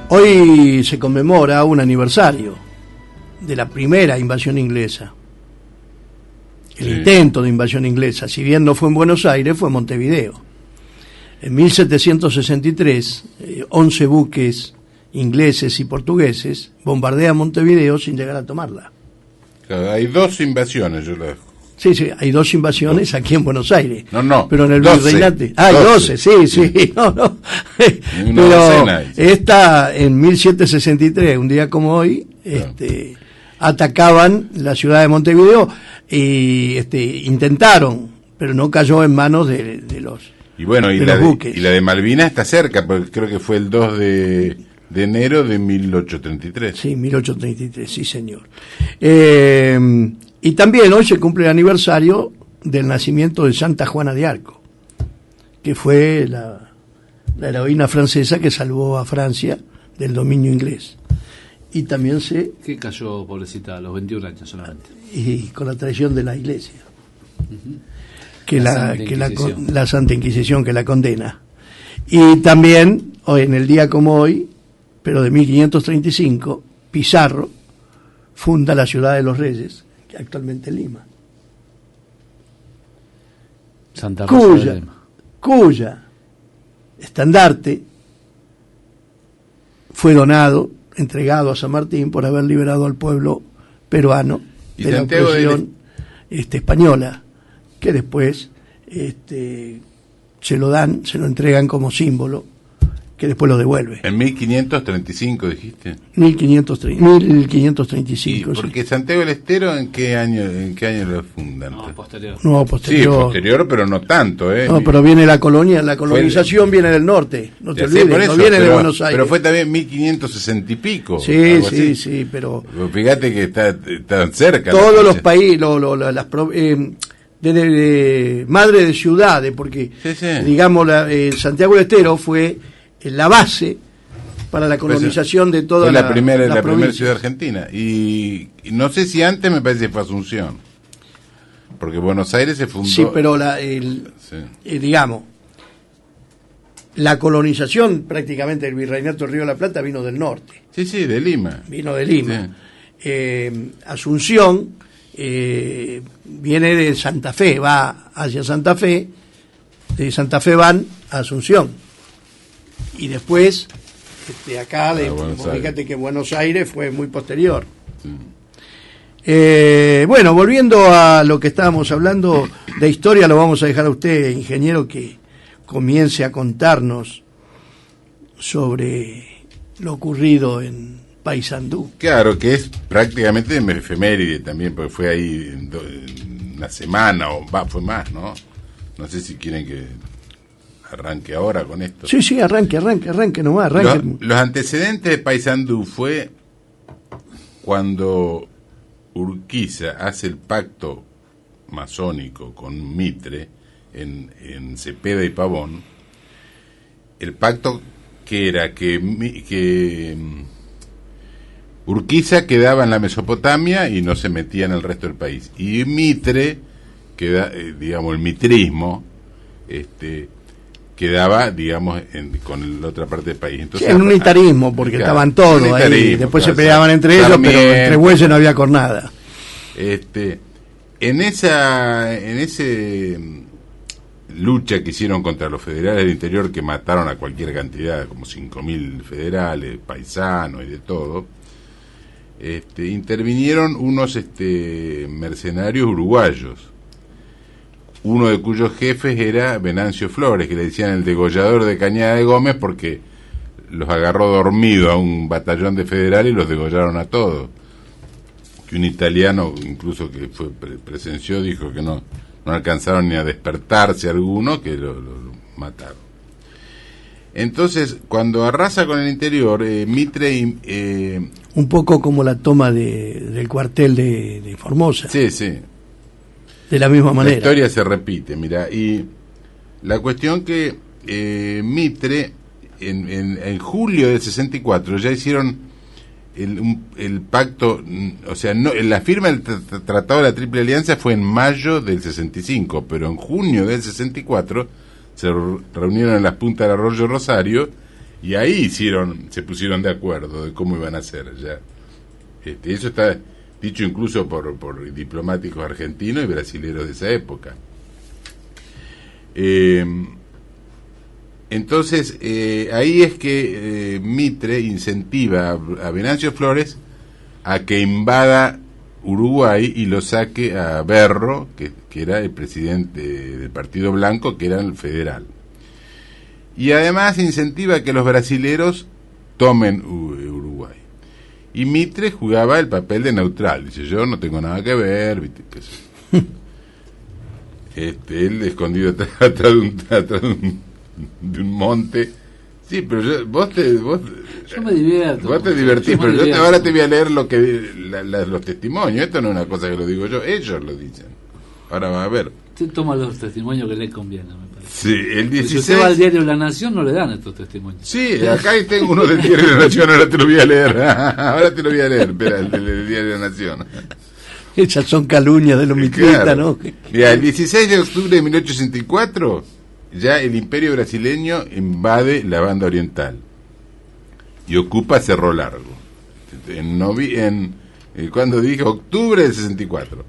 Hoy se conmemora un aniversario de la primera invasión inglesa. El intento de invasión inglesa, si bien no fue en Buenos Aires, fue en Montevideo. En 1763, 11 buques ingleses y portugueses bombardean Montevideo sin llegar a tomarla. Claro, hay 2 invasiones, yo lo... Sí, hay 2 invasiones aquí en Buenos Aires. No. Pero en el 12, virreinato... Ah, 12, sí. No. Pero esta, en 1763, un día como hoy, atacaban la ciudad de Montevideo y intentaron, pero no cayó en manos de los... Y bueno, y la de Malvinas está cerca, porque creo que fue el 2 de enero de 1833. Sí, 1833, sí señor. Y también hoy se cumple el aniversario del nacimiento de Santa Juana de Arco, que fue la heroína francesa que salvó a Francia del dominio inglés. Y también que cayó, pobrecita, a los 21 años solamente. Y con la traición de la Iglesia. Uh-huh. La Santa Inquisición que la condena. Y también, hoy, en el día como hoy, pero de 1535, Pizarro funda la ciudad de los Reyes, que actualmente es Lima. Santa Rosa de Lima. Cuya estandarte fue donado, entregado a San Martín por haber liberado al pueblo peruano de la opresión española, que después se lo entregan como símbolo, que después lo devuelve. En 1535 dijiste. 1535. ¿Y porque Santiago del Estero en qué año lo fundan? No, posterior. Sí, posterior, pero no tanto, No, pero viene la colonización viene del norte, no te olvides, no viene de Buenos Aires. Pero fue también 1560 y pico. Sí, pero fíjate que está cerca. Todos los países, madre de ciudades, porque digamos Santiago del Estero fue la base para la colonización de toda la primera ciudad argentina, y no sé si antes, me parece que fue Asunción, porque Buenos Aires se fundó. Sí, pero digamos, la colonización prácticamente del virreinato del Río de la Plata vino del norte. Sí, de Lima. Vino de Lima. Sí. Asunción viene de Santa Fe, va hacia Santa Fe, de Santa Fe van a Asunción. Y después, acá, fíjate que Buenos Aires fue muy posterior. Sí. Bueno, volviendo a lo que estábamos hablando de historia, lo vamos a dejar a usted, ingeniero, que comience a contarnos sobre lo ocurrido en Paysandú. Claro, que es prácticamente efeméride también, porque fue ahí en una semana, fue más, ¿no? No sé si quieren que arranque ahora con esto. Sí, arranque nomás, Los antecedentes de Paysandú fue cuando Urquiza hace el pacto masónico con Mitre en Cepeda y Pavón. El pacto que era que Urquiza quedaba en la Mesopotamia y no se metía en el resto del país, y Mitre, digamos el mitrismo, quedaba, digamos, con la otra parte del país. Entonces, en un unitarismo, porque estaban todos ahí, después se peleaban entre ellos, pero entre bueyes no había cornada. En ese lucha que hicieron contra los federales del interior, que mataron a cualquier cantidad, como 5.000 federales, paisanos y de todo, intervinieron unos mercenarios uruguayos, uno de cuyos jefes era Venancio Flores, que le decían el degollador de Cañada de Gómez, porque los agarró dormido a un batallón de federales y los degollaron a todos. Que un italiano, incluso que presenció, dijo que no alcanzaron ni a despertarse alguno, que lo mataron. Entonces, cuando arrasa con el interior, Mitre... un poco como la toma del cuartel de Formosa. Sí. De la misma manera. La historia se repite, mira, y la cuestión que Mitre, en julio del 64, ya hicieron el pacto, o sea, la firma del Tratado de la Triple Alianza fue en mayo del 65, pero en junio del 64 se reunieron en las puntas del Arroyo Rosario Y ahí se pusieron de acuerdo de cómo iban a hacer ya. Eso está dicho incluso por diplomáticos argentinos y brasileros de esa época. Entonces, ahí es que Mitre incentiva a Venancio Flores a que invada Uruguay y lo saque a Berro, que era el presidente del Partido Blanco, que era el federal. Y además incentiva a que los brasileros tomen Uruguay. Y Mitre jugaba el papel de neutral. Dice, yo no tengo nada que ver, ¿viste? Él escondido atrás de un monte. Sí, pero yo me divierto. Vos te divertís, pero yo ahora te voy a leer lo que los testimonios. Esto no es una cosa que lo digo yo, ellos lo dicen. Ahora va a ver. Usted toma los testimonios que le conviene, me parece. Sí, el 16... Si usted va al diario La Nación, no le dan estos testimonios. Sí, acá tengo uno del diario La Nación, ahora te lo voy a leer. Ahora te lo voy a leer, espera, el del diario La Nación. Esas son calumnias de los mitristas, claro. ¿No? Mira, el 16 de octubre de 1864, ya el Imperio brasileño invade la banda oriental y ocupa Cerro Largo. Cuando dije octubre del 64.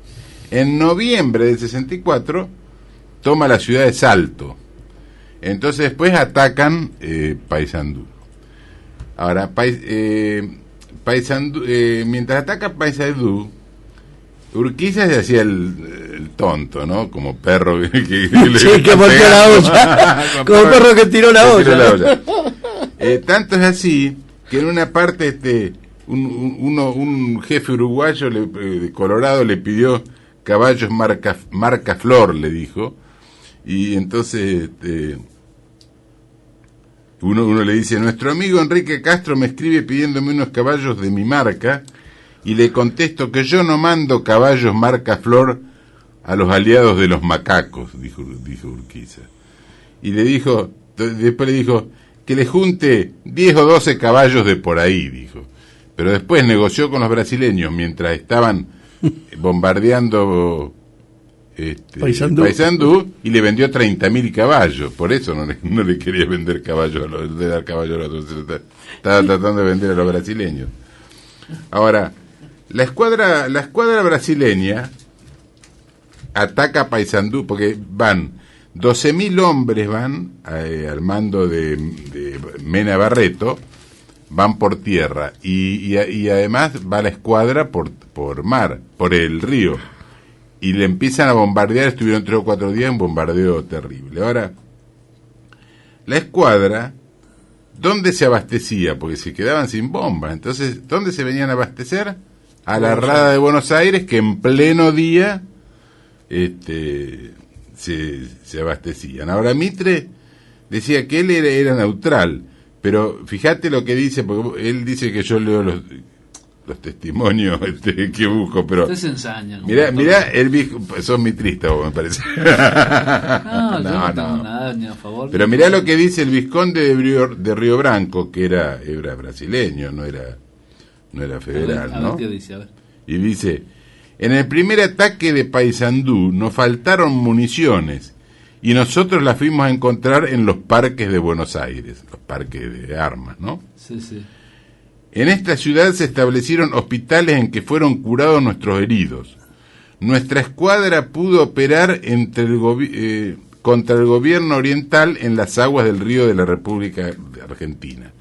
En noviembre del 64 toma la ciudad de Salto. Entonces después atacan Paysandú. Ahora, Paysandú, mientras ataca Paysandú, Urquiza se hacía el tonto, ¿no? Como perro que sí, que volteó la olla. Como perro que tiró la olla. Tanto es así que en una parte un jefe uruguayo de Colorado le pidió caballos marca Flor, le dijo, y entonces uno le dice, nuestro amigo Enrique Castro me escribe pidiéndome unos caballos de mi marca, y le contesto que yo no mando caballos marca Flor a los aliados de los macacos, dijo Urquiza. Y después le dijo que le junte 10 o 12 caballos de por ahí, dijo. Pero después negoció con los brasileños mientras estaban bombardeando Paysandú y le vendió 30.000 caballos. Por eso no le quería vender caballos, de dar caballos a los otros. Estaba tratando de vender a los brasileños. Ahora, la escuadra brasileña ataca a Paysandú porque van 12.000 hombres al mando de Mena Barreto, van por tierra y además va la escuadra por mar, por el río, y le empiezan a bombardear. Estuvieron 3 o 4 días en bombardeo terrible. Ahora, la escuadra, ¿dónde se abastecía? Porque se quedaban sin bombas. Entonces, ¿dónde se venían a abastecer? A la Rada de Buenos Aires, que en pleno día se abastecían. Ahora, Mitre decía que él era neutral, pero fíjate lo que dice, porque él dice que yo leo los testimonios que busco, pero usted se ensaña. Mirá, sos mitrista vos, me parece. No, yo no tengo nada ni a favor. Pero mirá lo que dice el vizconde de Río Branco, que era brasileño, no era federal, a ver, ¿qué dice? A ver. Y dice, en el primer ataque de Paysandú nos faltaron municiones y nosotros las fuimos a encontrar en los parques de Buenos Aires, los parques de armas, ¿no? Sí, sí. En esta ciudad se establecieron hospitales en que fueron curados nuestros heridos. Nuestra escuadra pudo operar contra el gobierno oriental en las aguas del río de la República de Argentina.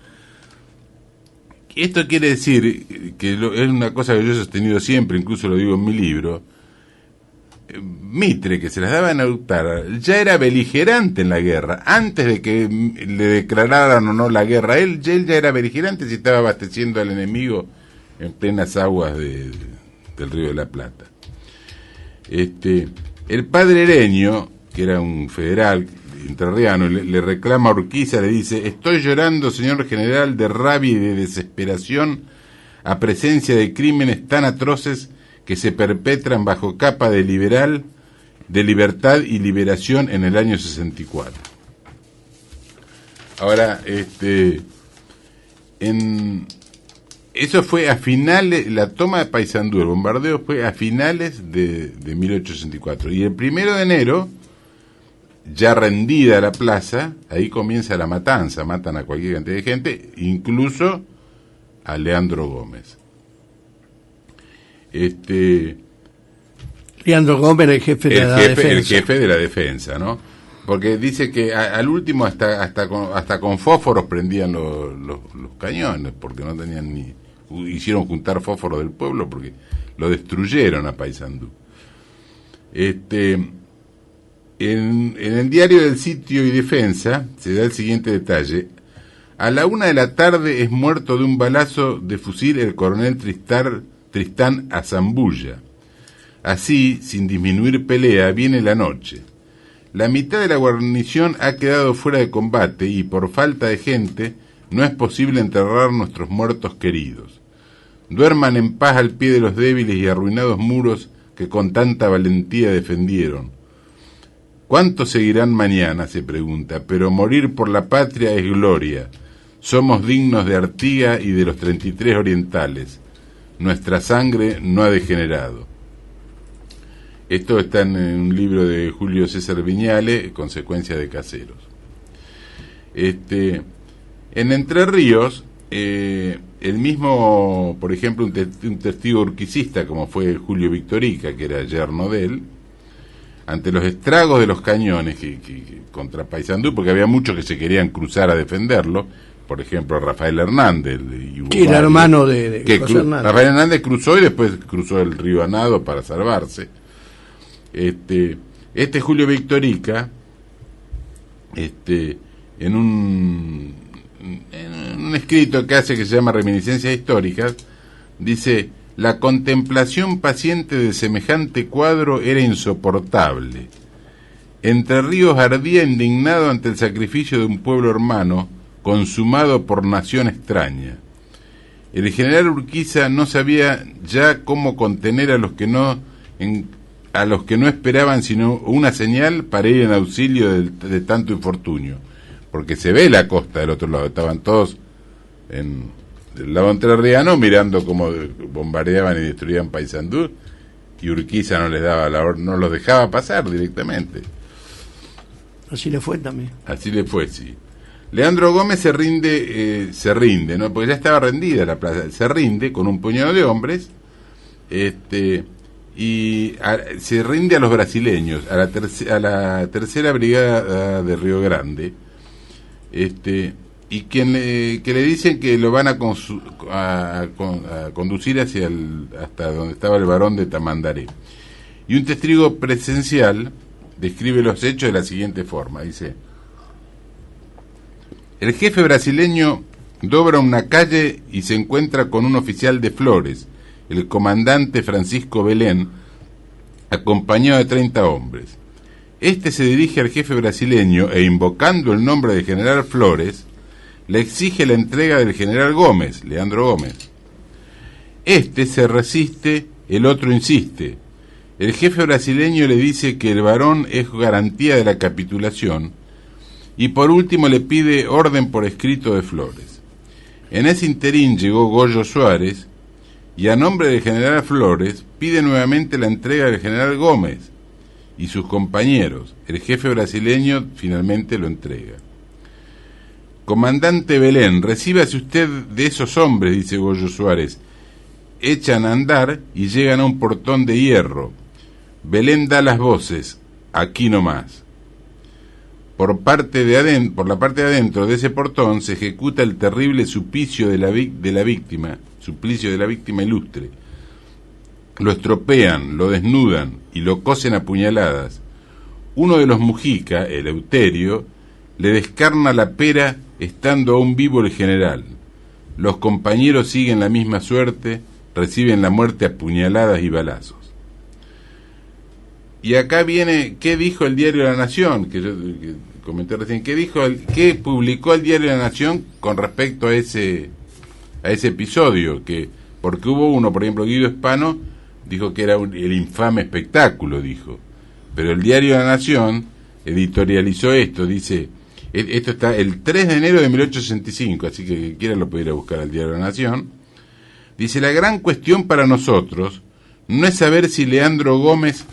Esto quiere decir que es una cosa que yo he sostenido siempre, incluso lo digo en mi libro. Mitre, que se las daba en autar, ya era beligerante en la guerra. Antes de que le declararan o no la guerra, él ya era beligerante si estaba abasteciendo al enemigo en plenas aguas del Río de la Plata. El padre Ereño, que era un federal entrerriano, le reclama a Urquiza, le dice: estoy llorando, señor general, de rabia y de desesperación a presencia de crímenes tan atroces que se perpetran bajo capa de libertad y liberación en el año 64. Ahora, eso fue a finales, la toma de Paysandú, el bombardeo fue a finales de 1864, y el 1 de enero ya rendida la plaza, ahí comienza la matanza, matan a cualquier cantidad de gente, incluso a Leandro Gómez. Leandro Gómez, el jefe de la defensa. El jefe de la defensa, ¿no? Porque dice que al último hasta con fósforos prendían los cañones, porque no tenían ni... Hicieron juntar fósforos del pueblo porque lo destruyeron a Paysandú. En el diario del Sitio y Defensa se da el siguiente detalle. A la 1 de la tarde es muerto de un balazo de fusil el coronel Tristán Azambulla. Así, sin disminuir pelea, viene la noche. La mitad de la guarnición ha quedado fuera de combate y por falta de gente no es posible enterrar nuestros muertos queridos. Duerman en paz al pie de los débiles y arruinados muros que con tanta valentía defendieron. ¿Cuántos seguirán mañana?, se pregunta, pero morir por la patria es gloria. Somos dignos de Artigas y de los 33 orientales. Nuestra sangre no ha degenerado. Esto está en un libro de Julio César Viñale, Consecuencias de Caseros. En Entre Ríos, el mismo, por ejemplo, un testigo urquicista como fue Julio Victorica, que era yerno de él, ante los estragos de los cañones que contra Paysandú, porque había muchos que se querían cruzar a defenderlo, por ejemplo Rafael Hernández, que era hermano de José Hernández. Rafael Hernández cruzó y después cruzó el río Anado para salvarse. Julio Victorica, en un escrito que hace que se llama Reminiscencias Históricas, dice: la contemplación paciente de semejante cuadro era insoportable. Entre Ríos ardía indignado ante el sacrificio de un pueblo hermano consumado por nación extraña. El general Urquiza no sabía ya cómo contener a los que no esperaban sino una señal para ir en auxilio de tanto infortunio, porque se ve la costa del otro lado, estaban todos del lado entrerriano mirando cómo bombardeaban y destruían Paysandú, y Urquiza no les daba no los dejaba pasar directamente. Así le fue también. Así le fue, sí. Leandro Gómez se rinde, ¿no? Porque ya estaba rendida la plaza, se rinde con un puñado de hombres, y se rinde a los brasileños, a la tercera brigada de Río Grande, y que le dicen que lo van a conducir hasta donde estaba el barón de Tamandaré. Y un testigo presencial describe los hechos de la siguiente forma, dice: el jefe brasileño dobra una calle y se encuentra con un oficial de Flores, el comandante Francisco Belén, acompañado de 30 hombres. Este se dirige al jefe brasileño e, invocando el nombre del general Flores, le exige la entrega del general Gómez, Leandro Gómez. Este se resiste, el otro insiste. El jefe brasileño le dice que el varón es garantía de la capitulación y por último le pide orden por escrito de Flores. En ese interín llegó Goyo Suárez y a nombre del general Flores pide nuevamente la entrega del general Gómez y sus compañeros. El jefe brasileño finalmente lo entrega. Comandante Belén, recíbase usted de esos hombres, dice Goyo Suárez. Echan a andar y llegan a un portón de hierro. Belén da las voces, aquí nomás. Por la parte de adentro de ese portón se ejecuta el terrible suplicio de la víctima ilustre. Lo estropean, lo desnudan y lo cosen a puñaladas. Uno de los Mujica, el Eleuterio, le descarna la pera estando aún vivo el general. Los compañeros siguen la misma suerte, reciben la muerte a puñaladas y balazos. Y acá viene, ¿qué dijo el diario La Nación? Que comenté recién, ¿qué publicó el diario La Nación con respecto a ese episodio? Porque hubo uno, por ejemplo, Guido Hispano dijo que era el infame espectáculo, dijo. Pero el diario La Nación editorializó esto, dice, esto está el 3 de enero de 1865, así que quien quiera lo puede ir a buscar al diario La Nación. Dice: la gran cuestión para nosotros no es saber si Leandro Gómez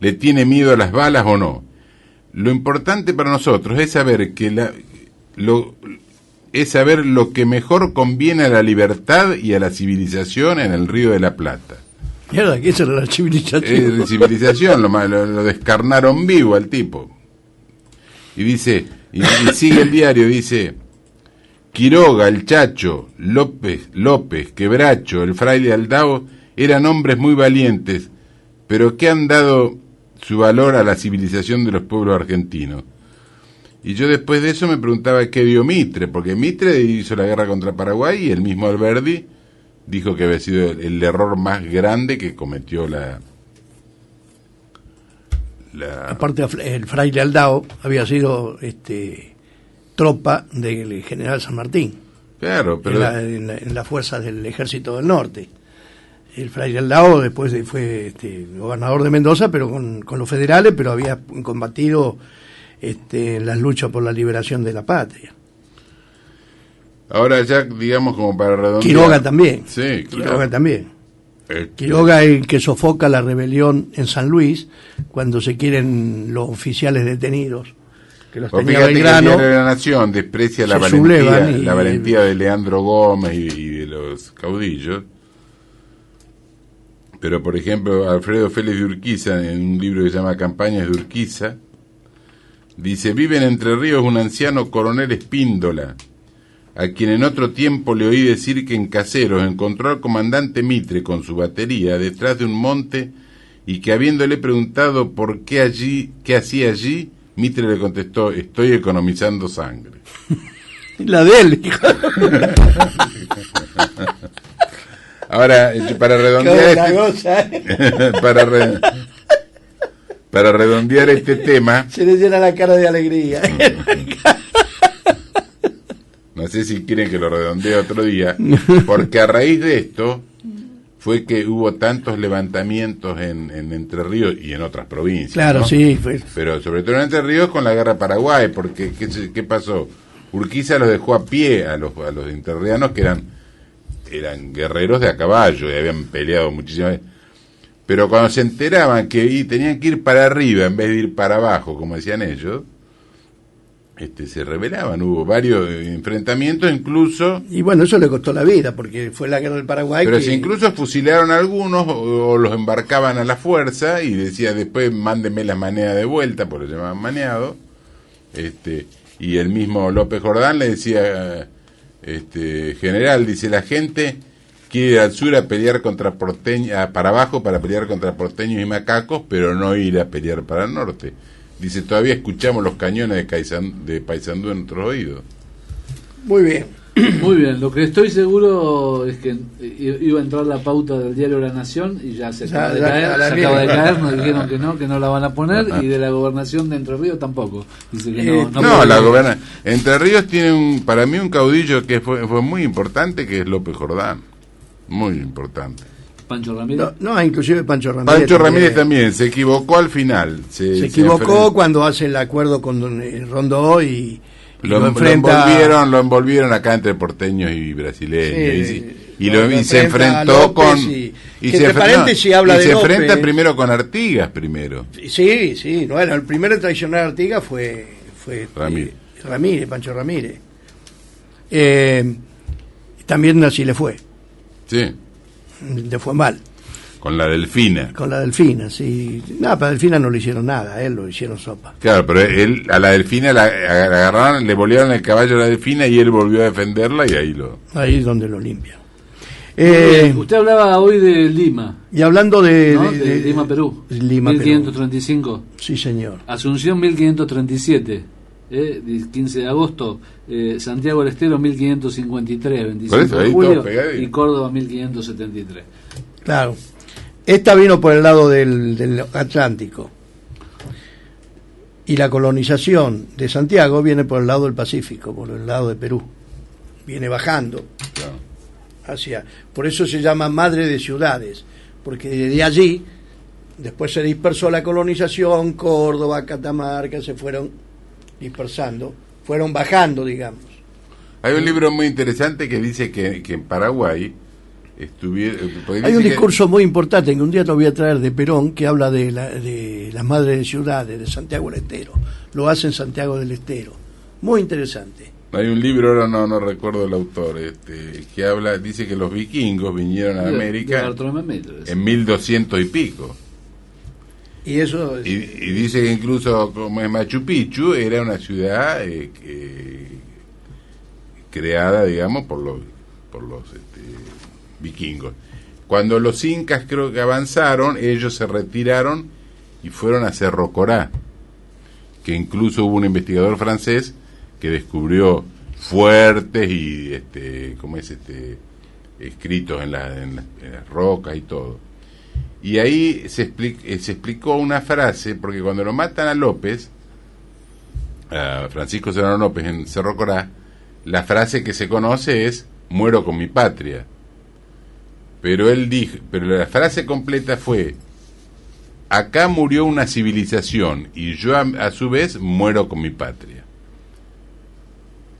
le tiene miedo a las balas o no. lo importante para nosotros es saber que es saber lo que mejor conviene a la libertad y a la civilización en el Río de la Plata. Mierda, que esa era la civilización. Es de civilización, lo descarnaron vivo al tipo. Y dice, y sigue el diario, dice: Quiroga, el Chacho, López, Quebracho, el fraile Aldao eran hombres muy valientes, pero que han dado su valor a la civilización de los pueblos argentinos. Y yo después de eso me preguntaba qué dio Mitre, porque Mitre hizo la guerra contra Paraguay y el mismo Alberdi dijo que había sido el error más grande que cometió la... Aparte, el fraile Aldao había sido tropa del general San Martín. Claro, pero... En la fuerza del Ejército del Norte. El fraile Aldao después fue gobernador de Mendoza, pero con los federales, pero había combatido en las luchas por la liberación de la patria. Ahora ya, digamos, como para redondear... Quiroga también. Sí, claro. Quiroga también. Quiroga es el que sofoca la rebelión en San Luis cuando se quieren los oficiales detenidos, que los tenía Belgrano. El diario de la Nación desprecia la valentía de Leandro Gómez y de los caudillos. Pero, por ejemplo, Alfredo Félix de Urquiza, en un libro que se llama Campañas de Urquiza, dice: vive en Entre Ríos un anciano coronel Espíndola, a quien en otro tiempo le oí decir que en Caseros encontró al comandante Mitre con su batería detrás de un monte, y que habiéndole preguntado por qué hacía allí, Mitre le contestó: estoy economizando sangre. La de él. Ahora, para redondear para redondear este tema, se le llena la cara de alegría. No sé si quieren que lo redondee otro día, porque a raíz de esto fue que hubo tantos levantamientos en Entre Ríos y en otras provincias. Claro, ¿no? sí. Pero sobre todo en Entre Ríos con la guerra Paraguay, porque ¿qué pasó? Urquiza los dejó a pie a los entrerrianos, que eran guerreros de a caballo y habían peleado muchísimas veces. Pero cuando se enteraban que tenían que ir para arriba en vez de ir para abajo, como decían ellos, se rebelaban. Hubo varios enfrentamientos, incluso... Y bueno, eso le costó la vida, porque fue la guerra del Paraguay. Pero si incluso fusilaron a algunos o los embarcaban a la fuerza y decía después mándeme la manea de vuelta, porque lo llamaban maneado. Y el mismo López Jordán le decía... general, dice, la gente quiere ir al sur a pelear contra porteños, para abajo para pelear contra porteños y macacos, pero no ir a pelear para el norte. Dice, todavía escuchamos los cañones de Paysandú en nuestros oídos. Muy bien. Muy bien, lo que estoy seguro es que iba a entrar la pauta del diario La Nación y ya se acaba de caer, nos dijeron que no la van a poner. Ajá. Y de la gobernación de Entre Ríos tampoco. Dice que la gobernación. Entre Ríos tiene para mí un caudillo que fue muy importante, que es López Jordán. Muy importante. Pancho Ramírez. No, inclusive Pancho Ramírez. Pancho Ramírez también se equivocó al final. Se equivocó cuando hace el acuerdo con Rondó y lo envolvieron acá entre porteños y brasileños, sí, y se enfrentó con se enfrenta primero con Artigas primero. Sí, no era el primero en traicionar a Artigas fue Ramírez, Pancho Ramírez. También así le fue. Sí. Le fue mal. Con la Delfina, sí. Nada, para Delfina no le hicieron nada, él lo hicieron sopa. Claro, pero él a la Delfina la agarraron, le volaron el caballo a la Delfina y él volvió a defenderla y ahí es donde lo limpia. Usted hablaba hoy de Lima. Y hablando de Lima, Perú. 1535. Perú. Sí, señor. Asunción 1537. 15 de agosto, Santiago del Estero 1553, 25 de julio y Córdoba 1573. Claro. Esta vino por el lado del Atlántico y la colonización de Santiago viene por el lado del Pacífico, por el lado de Perú. Viene bajando por eso se llama Madre de Ciudades, porque de allí después se dispersó la colonización, Córdoba, Catamarca se fueron dispersando, fueron bajando, digamos. Hay un libro muy interesante que dice que en Paraguay Hay un discurso muy importante que un día te voy a traer de Perón, que habla de las madres de ciudades, de Santiago del Estero. Lo hace en Santiago del Estero. Muy interesante. Hay un libro, ahora no recuerdo el autor, que dice que los vikingos vinieron a América en 1200 y pico. Y eso y dice que incluso como es Machu Picchu era una ciudad creada, digamos, por los vikingos. Cuando los incas creo que avanzaron, ellos se retiraron y fueron a Cerro Corá, que incluso hubo un investigador francés que descubrió fuertes y escritos en las rocas y todo. Y ahí se explicó una frase, porque cuando lo matan a López, a Francisco Serrano López en Cerro Corá, la frase que se conoce es "muero con mi patria". Pero la frase completa fue: "Acá murió una civilización y yo a su vez muero con mi patria".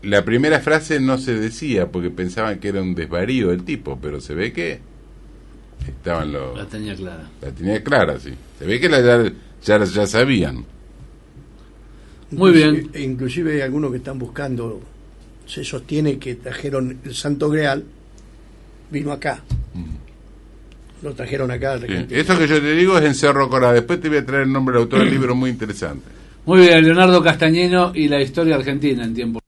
La primera frase no se decía porque pensaban que era un desvarío del tipo, pero se ve que la tenía clara. La tenía clara, sí. Se ve que ya sabían. Muy bien. Inclusive hay algunos que están buscando, se sostiene que trajeron el Santo Grial, vino acá. Lo trajeron acá. Sí. Eso que yo te digo es en Cerro Corá. Después te voy a traer el nombre del autor del libro, muy interesante. Muy bien, Leonardo Castañeno y la historia argentina en tiempo.